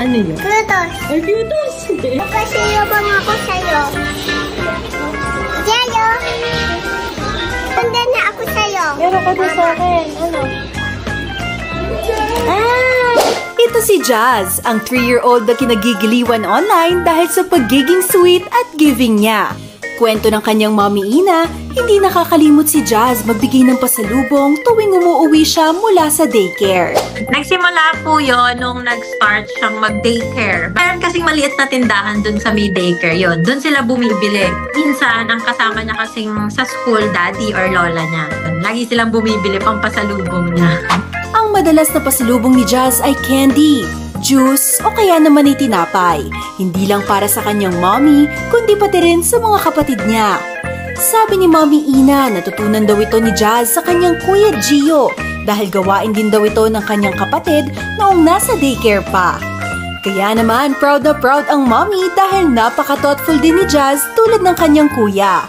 Ano yun? Plutos. Ay, Plutos! Magkasalubong ako sa'yo. Yayo. Handa na ako sa'yo. Meron ka din sa akin. Ano? Ito si Jazz, ang 3-year-old na kinagigiliwan online dahil sa pagiging sweet at giving niya. Kwento ng kanyang mommy Ina, hindi nakakalimot si Jazz magbigay ng pasalubong tuwing umuuwi siya mula sa daycare. Nagsimula po yon nung nag-start siyang mag-daycare. Meron kasing maliit na tindahan dun sa may daycare yon. Dun sila bumibili. Minsan, ang kasama niya kasing sa school, daddy or lola niya. Lagi silang bumibili pang pasalubong niya. Ang madalas na pasalubong ni Jazz ay candy, juice o kaya naman ay tinapay. Hindi lang para sa kanyang mommy, kundi pati rin sa mga kapatid niya. Sabi ni Mommy Ina, natutunan daw ito ni Jazz sa kanyang kuya Gio dahil gawain din daw ito ng kanyang kapatid noong nasa daycare pa. Kaya naman, proud na proud ang mommy dahil napaka-thoughtful din ni Jazz tulad ng kanyang kuya.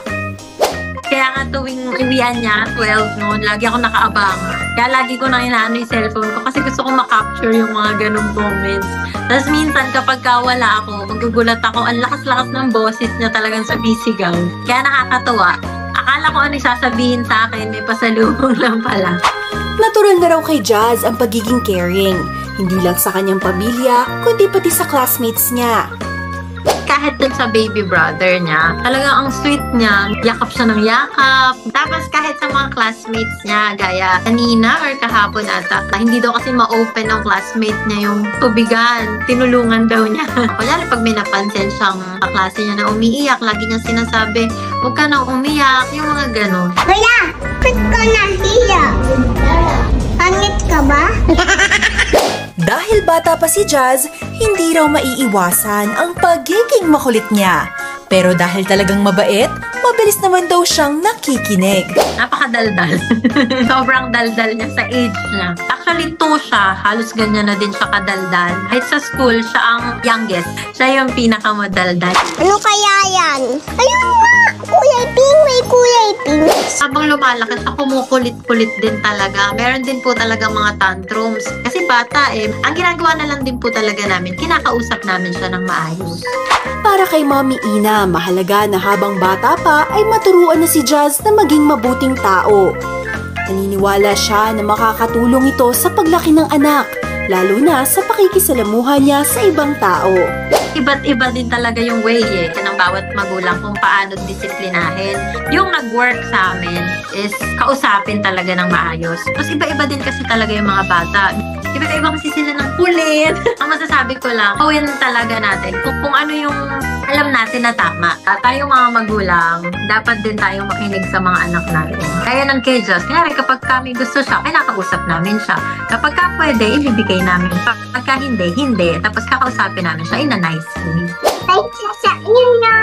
Kaya nga tuwing uwian niya, 12 noon, lagi ako nakaabang. Kaya lagi ko na inaano yung cellphone ko kasi gusto ko makapture yung mga ganong moments. Tapos minsan kapag wala ako, magugulat ako, ang lakas-lakas ng boses niya talagang sumisigaw. Kaya nakakatuwa. Akala ko ano sasabihin sa akin, may pasalubong lang pala. Natural na raw kay Jazz ang pagiging caring. Hindi lang sa kanyang pamilya, kundi pati sa classmates niya. Kahit dun sa baby brother niya, talagang ang sweet niya. Yakap siya ng yakap. Tapos kahit sa mga classmates niya, gaya kanina or kahapon ata, hindi daw kasi ma-open ng classmate niya yung tubigan. Tinulungan daw niya. Kunyari pag may napansin siyang kaklase niya na umiiyak, lagi niya sinasabi, huwag ka nang umiyak, yung mga ganon. Wala! Ba't ka nahiya? Pangit ka ba? Dahil bata pa si Jazz, hindi raw maiiwasan ang pagiging makulit niya. Pero dahil talagang mabait, mabilis naman daw siyang nakikinig. Napakadaldal. Sobrang daldal niya sa age niya. Actually, 2 siya. Halos ganyan na din siya kadaldal. Kahit sa school, siya ang youngest. Siya yung pinakamadaldal. Ano kaya yan? Ayun nga! Kulay pink, may kulay pink. Habang lumalaki siya, kumukulit-kulit din talaga. Meron din po talaga mga tantrums. Kasi bata ang ginagawa na lang din po talaga namin, kinakausap namin siya ng maayos. Para kay Mommy Ina, mahalaga na habang bata pa ay maturuan na si Jazz na maging mabuting tao. Naniniwala siya na makakatulong ito sa paglaki ng anak, lalo na sa pakikisalamuha niya sa ibang tao. Iba't iba din talaga yung way ng bawat magulang kung paano disiplinahin. Yung nag-work sa amin is kausapin talaga ng maayos. Tapos iba-iba din kasi talaga yung mga bata. Iba-iba kasi sila ng kulit. Ang masasabi ko lang, gawin talaga natin kung ano yung alam natin na tama. Tayong mga magulang, dapat din tayong makinig sa mga anak natin. Kaya ng kay Jazz, kaya kapag kami gusto siya, kinakausap namin siya. Kapag ka pwede, ibibigay namin. Kapag ka hindi, hindi. Tapos kakausapin namin siya in a nice way. Thank you sa inyo.